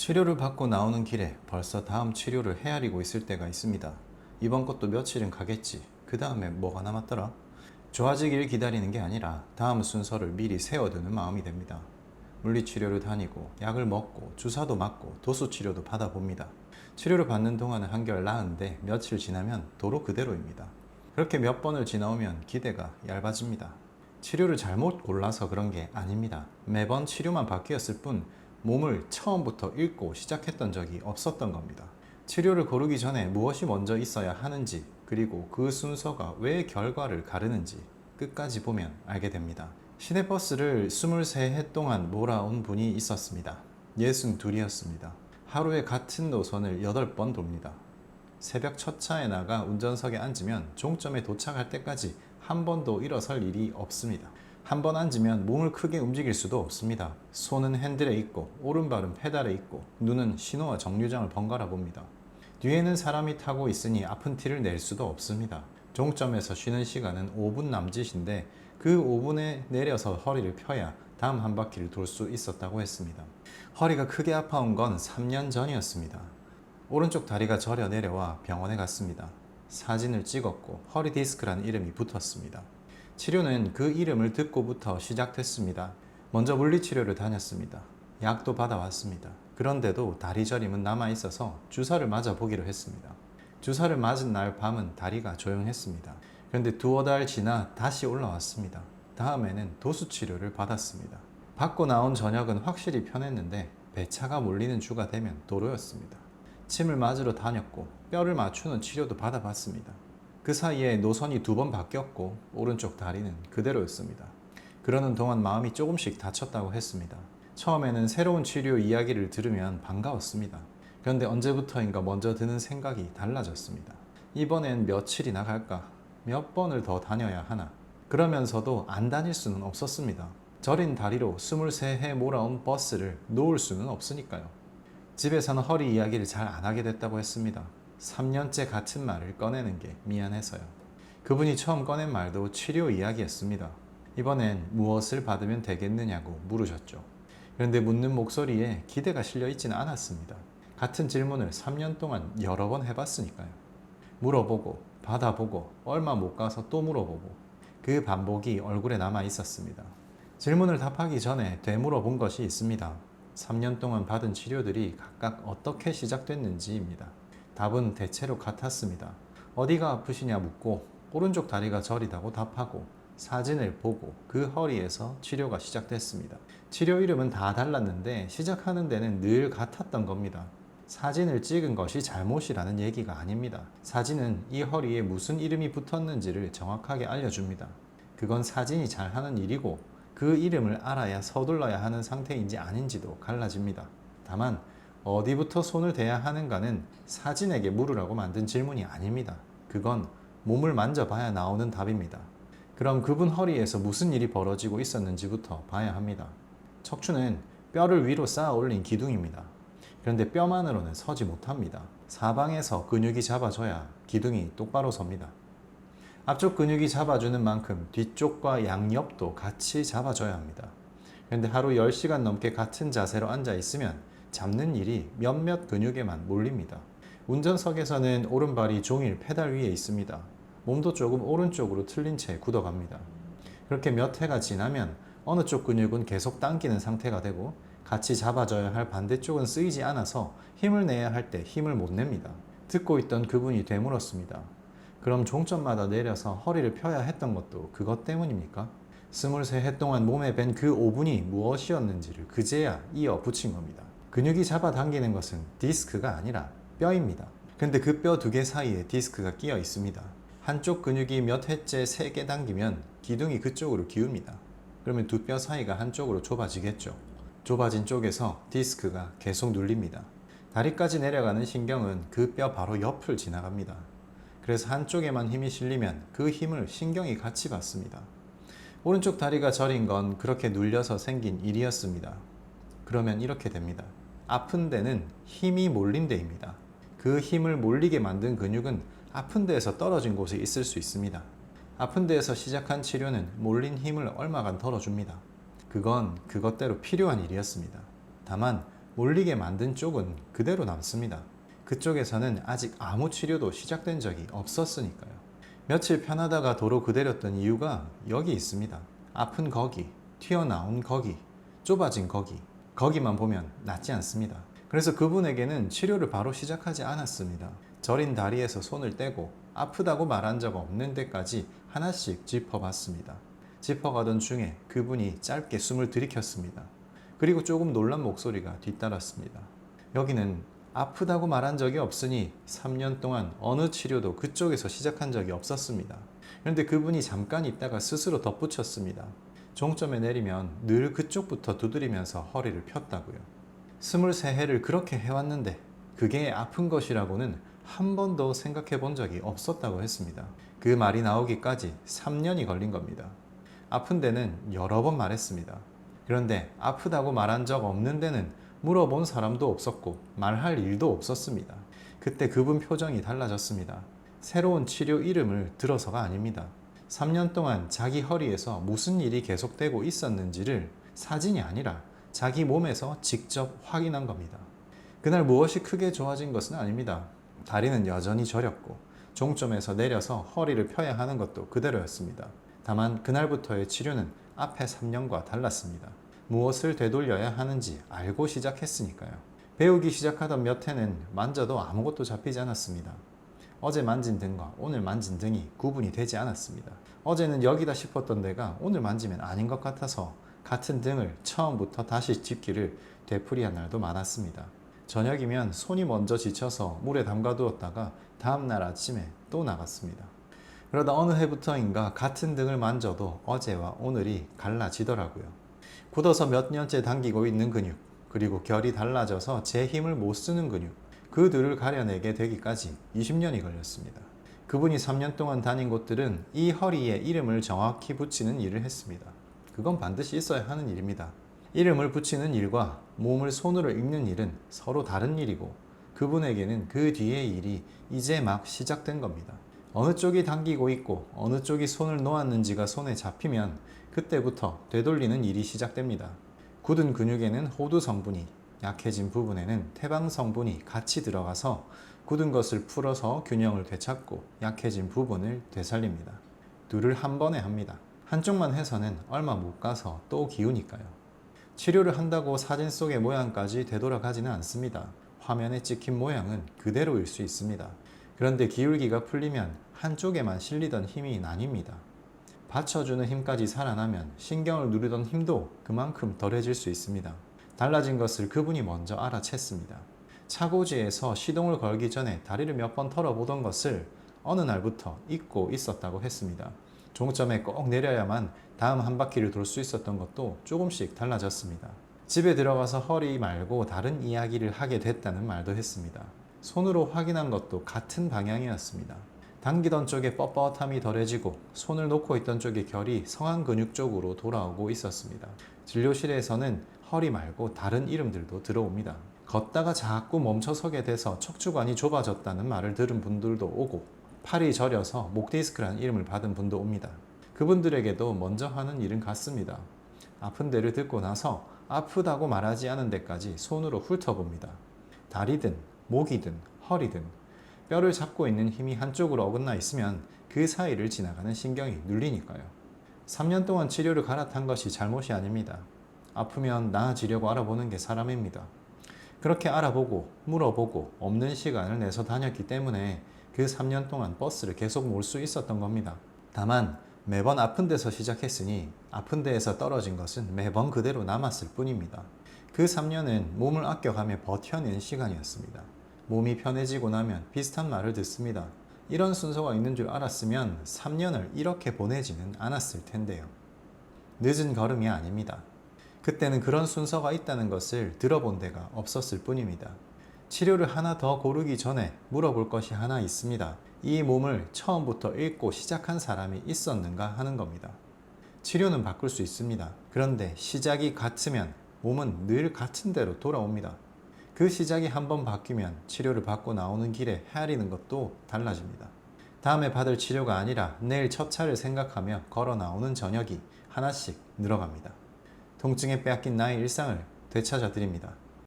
치료를 받고 나오는 길에 벌써 다음 치료를 헤아리고 있을 때가 있습니다. 이번 것도 며칠은 가겠지. 그 다음에 뭐가 남았더라? 좋아지길 기다리는 게 아니라 다음 순서를 미리 세워두는 마음이 됩니다. 물리치료를 다니고 약을 먹고 주사도 맞고 도수치료도 받아봅니다. 치료를 받는 동안은 한결 나은데 며칠 지나면 도로 그대로입니다. 그렇게 몇 번을 지나오면 기대가 얇아집니다. 치료를 잘못 골라서 그런 게 아닙니다. 매번 치료만 바뀌었을 뿐 몸을 처음부터 읽고 시작했던 적이 없었던 겁니다. 치료를 고르기 전에 무엇이 먼저 있어야 하는지, 그리고 그 순서가 왜 결과를 가르는지 끝까지 보면 알게 됩니다. 시내버스를 23해 동안 몰아온 분이 있었습니다. 62이었습니다. 하루에 같은 노선을 8번 돕니다. 새벽 첫 차에 나가 운전석에 앉으면 종점에 도착할 때까지 한 번도 일어설 일이 없습니다. 한 번 앉으면 몸을 크게 움직일 수도 없습니다. 손은 핸들에 있고 오른발은 페달에 있고 눈은 신호와 정류장을 번갈아 봅니다. 뒤에는 사람이 타고 있으니 아픈 티를 낼 수도 없습니다. 종점에서 쉬는 시간은 5분 남짓인데 그 5분에 내려서 허리를 펴야 다음 한 바퀴를 돌 수 있었다고 했습니다. 허리가 크게 아파온 건 3년 전이었습니다. 오른쪽 다리가 저려 내려와 병원에 갔습니다. 사진을 찍었고 허리 디스크라는 이름이 붙었습니다. 치료는 그 이름을 듣고부터 시작됐습니다. 먼저 물리치료를 다녔습니다. 약도 받아왔습니다. 그런데도 다리 저림은 남아있어서 주사를 맞아 보기로 했습니다. 주사를 맞은 날 밤은 다리가 조용했습니다. 그런데 두어 달 지나 다시 올라왔습니다. 다음에는 도수치료를 받았습니다. 받고 나온 저녁은 확실히 편했는데 배차가 몰리는 주가 되면 도로였습니다. 침을 맞으러 다녔고 뼈를 맞추는 치료도 받아봤습니다. 그 사이에 노선이 2번 바뀌었고 오른쪽 다리는 그대로였습니다. 그러는 동안 마음이 조금씩 다쳤다고 했습니다. 처음에는 새로운 치료 이야기를 들으면 반가웠습니다. 그런데 언제부터인가 먼저 드는 생각이 달라졌습니다. 이번엔 며칠이나 갈까? 몇 번을 더 다녀야 하나? 그러면서도 안 다닐 수는 없었습니다. 저린 다리로 23해 몰아온 버스를 놓을 수는 없으니까요. 집에서는 허리 이야기를 잘 안 하게 됐다고 했습니다. 3년째 같은 말을 꺼내는 게 미안해서요. 그분이 처음 꺼낸 말도 치료 이야기였습니다. 이번엔 무엇을 받으면 되겠느냐고 물으셨죠. 그런데 묻는 목소리에 기대가 실려 있지는 않았습니다. 같은 질문을 3년 동안 여러 번 해봤으니까요. 물어보고 받아보고 얼마 못 가서 또 물어보고 그 반복이 얼굴에 남아 있었습니다. 질문을 답하기 전에 되물어본 것이 있습니다. 3년 동안 받은 치료들이 각각 어떻게 시작됐는지입니다. 답은 대체로 같았습니다. 어디가 아프시냐 묻고 오른쪽 다리가 저리다고 답하고 사진을 보고 그 허리에서 치료가 시작됐습니다. 치료 이름은 다 달랐는데 시작하는 데는 늘 같았던 겁니다. 사진을 찍은 것이 잘못이라는 얘기가 아닙니다. 사진은 이 허리에 무슨 이름이 붙었는지를 정확하게 알려줍니다. 그건 사진이 잘하는 일이고 그 이름을 알아야 서둘러야 하는 상태인지 아닌지도 갈라집니다. 다만 어디부터 손을 대야 하는가는 사진에게 물으라고 만든 질문이 아닙니다. 그건 몸을 만져봐야 나오는 답입니다. 그럼 그분 허리에서 무슨 일이 벌어지고 있었는지부터 봐야 합니다. 척추는 뼈를 위로 쌓아 올린 기둥입니다. 그런데 뼈만으로는 서지 못합니다. 사방에서 근육이 잡아줘야 기둥이 똑바로 섭니다. 앞쪽 근육이 잡아주는 만큼 뒤쪽과 양옆도 같이 잡아줘야 합니다. 그런데 하루 10시간 넘게 같은 자세로 앉아 있으면 잡는 일이 몇몇 근육에만 몰립니다. 운전석에서는 오른발이 종일 페달 위에 있습니다. 몸도 조금 오른쪽으로 틀린 채 굳어갑니다. 그렇게 몇 해가 지나면 어느 쪽 근육은 계속 당기는 상태가 되고 같이 잡아줘야 할 반대쪽은 쓰이지 않아서 힘을 내야 할 때 힘을 못 냅니다. 듣고 있던 그분이 되물었습니다. 그럼 종점마다 내려서 허리를 펴야 했던 것도 그것 때문입니까? 23해 동안 몸에 밴 그 5분이 무엇이었는지를 그제야 이어 붙인 겁니다. 근육이 잡아당기는 것은 디스크가 아니라 뼈입니다. 근데 그 뼈 2개 사이에 디스크가 끼어 있습니다. 한쪽 근육이 몇 회째 세게 당기면 기둥이 그쪽으로 기웁니다. 그러면 두 뼈 사이가 한쪽으로 좁아지겠죠. 좁아진 쪽에서 디스크가 계속 눌립니다. 다리까지 내려가는 신경은 그 뼈 바로 옆을 지나갑니다. 그래서 한쪽에만 힘이 실리면 그 힘을 신경이 같이 받습니다. 오른쪽 다리가 저린 건 그렇게 눌려서 생긴 일이었습니다. 그러면 이렇게 됩니다. 아픈 데는 힘이 몰린 데입니다. 그 힘을 몰리게 만든 근육은 아픈 데에서 떨어진 곳에 있을 수 있습니다. 아픈 데에서 시작한 치료는 몰린 힘을 얼마간 덜어줍니다. 그건 그것대로 필요한 일이었습니다. 다만 몰리게 만든 쪽은 그대로 남습니다. 그쪽에서는 아직 아무 치료도 시작된 적이 없었으니까요. 며칠 편하다가 도로 그대렸던 이유가 여기 있습니다. 아픈 거기, 튀어나온 거기, 좁아진 거기만 보면 낫지 않습니다. 그래서 그분에게는 치료를 바로 시작하지 않았습니다. 저린 다리에서 손을 떼고 아프다고 말한 적 없는 데까지 하나씩 짚어봤습니다. 짚어가던 중에 그분이 짧게 숨을 들이켰습니다. 그리고 조금 놀란 목소리가 뒤따랐습니다. 여기는 아프다고 말한 적이 없으니 3년 동안 어느 치료도 그쪽에서 시작한 적이 없었습니다. 그런데 그분이 잠깐 있다가 스스로 덧붙였습니다. 종점에 내리면 늘 그쪽부터 두드리면서 허리를 폈다고요. 23해를 그렇게 해왔는데 그게 아픈 것이라고는 한 번도 생각해 본 적이 없었다고 했습니다. 그 말이 나오기까지 3년이 걸린 겁니다. 아픈 데는 여러 번 말했습니다. 그런데 아프다고 말한 적 없는 데는 물어본 사람도 없었고 말할 일도 없었습니다. 그때 그분 표정이 달라졌습니다. 새로운 치료 이름을 들어서가 아닙니다. 3년 동안 자기 허리에서 무슨 일이 계속되고 있었는지를 사진이 아니라 자기 몸에서 직접 확인한 겁니다. 그날 무엇이 크게 좋아진 것은 아닙니다. 다리는 여전히 저렸고 종점에서 내려서 허리를 펴야 하는 것도 그대로였습니다. 다만 그날부터의 치료는 앞에 3년과 달랐습니다. 무엇을 되돌려야 하는지 알고 시작했으니까요. 배우기 시작하던 몇 해는 만져도 아무것도 잡히지 않았습니다. 어제 만진 등과 오늘 만진 등이 구분이 되지 않았습니다. 어제는 여기다 싶었던 데가 오늘 만지면 아닌 것 같아서 같은 등을 처음부터 다시 짚기를 되풀이한 날도 많았습니다. 저녁이면 손이 먼저 지쳐서 물에 담가두었다가 다음날 아침에 또 나갔습니다. 그러다 어느 해부터인가 같은 등을 만져도 어제와 오늘이 갈라지더라고요. 굳어서 몇 년째 당기고 있는 근육, 그리고 결이 달라져서 제 힘을 못 쓰는 근육, 그 둘을 가려내게 되기까지 20년이 걸렸습니다. 그분이 3년 동안 다닌 곳들은 이 허리에 이름을 정확히 붙이는 일을 했습니다. 그건 반드시 있어야 하는 일입니다. 이름을 붙이는 일과 몸을 손으로 읽는 일은 서로 다른 일이고 그분에게는 그 뒤의 일이 이제 막 시작된 겁니다. 어느 쪽이 당기고 있고 어느 쪽이 손을 놓았는지가 손에 잡히면 그때부터 되돌리는 일이 시작됩니다. 굳은 근육에는 호두 성분이, 약해진 부분에는 태방 성분이 같이 들어가서 굳은 것을 풀어서 균형을 되찾고 약해진 부분을 되살립니다. 둘을 한 번에 합니다. 한쪽만 해서는 얼마 못 가서 또 기우니까요. 치료를 한다고 사진 속의 모양까지 되돌아가지는 않습니다. 화면에 찍힌 모양은 그대로일 수 있습니다. 그런데 기울기가 풀리면 한쪽에만 실리던 힘이 나뉩니다. 받쳐주는 힘까지 살아나면 신경을 누르던 힘도 그만큼 덜해질 수 있습니다. 달라진 것을 그분이 먼저 알아챘습니다. 차고지에서 시동을 걸기 전에 다리를 몇 번 털어보던 것을 어느 날부터 잊고 있었다고 했습니다. 종점에 꼭 내려야만 다음 한 바퀴를 돌 수 있었던 것도 조금씩 달라졌습니다. 집에 들어가서 허리 말고 다른 이야기를 하게 됐다는 말도 했습니다. 손으로 확인한 것도 같은 방향이었습니다. 당기던 쪽에 뻣뻣함이 덜해지고 손을 놓고 있던 쪽의 결이 성한 근육 쪽으로 돌아오고 있었습니다. 진료실에서는 허리 말고 다른 이름들도 들어옵니다. 걷다가 자꾸 멈춰서게 돼서 척추관이 좁아졌다는 말을 들은 분들도 오고 팔이 저려서 목 디스크라는 이름을 받은 분도 옵니다. 그분들에게도 먼저 하는 일은 같습니다. 아픈 데를 듣고 나서 아프다고 말하지 않은 데까지 손으로 훑어봅니다. 다리든 목이든 허리든 뼈를 잡고 있는 힘이 한쪽으로 어긋나 있으면 그 사이를 지나가는 신경이 눌리니까요. 3년 동안 치료를 갈아탄 것이 잘못이 아닙니다. 아프면 나아지려고 알아보는 게 사람입니다. 그렇게 알아보고 물어보고 없는 시간을 내서 다녔기 때문에 그 3년 동안 버스를 계속 몰 수 있었던 겁니다. 다만 매번 아픈 데서 시작했으니 아픈 데에서 떨어진 것은 매번 그대로 남았을 뿐입니다. 그 3년은 몸을 아껴가며 버텨낸 시간이었습니다. 몸이 편해지고 나면 비슷한 말을 듣습니다. 이런 순서가 있는 줄 알았으면 3년을 이렇게 보내지는 않았을 텐데요. 늦은 걸음이 아닙니다. 그때는 그런 순서가 있다는 것을 들어본 데가 없었을 뿐입니다. 치료를 하나 더 고르기 전에 물어볼 것이 하나 있습니다. 이 몸을 처음부터 읽고 시작한 사람이 있었는가 하는 겁니다. 치료는 바꿀 수 있습니다. 그런데 시작이 같으면 몸은 늘 같은 대로 돌아옵니다. 그 시작이 한번 바뀌면 치료를 받고 나오는 길에 헤아리는 것도 달라집니다. 다음에 받을 치료가 아니라 내일 첫 차를 생각하며 걸어 나오는 저녁이 하나씩 늘어갑니다. 통증에 빼앗긴 나의 일상을 되찾아 드립니다.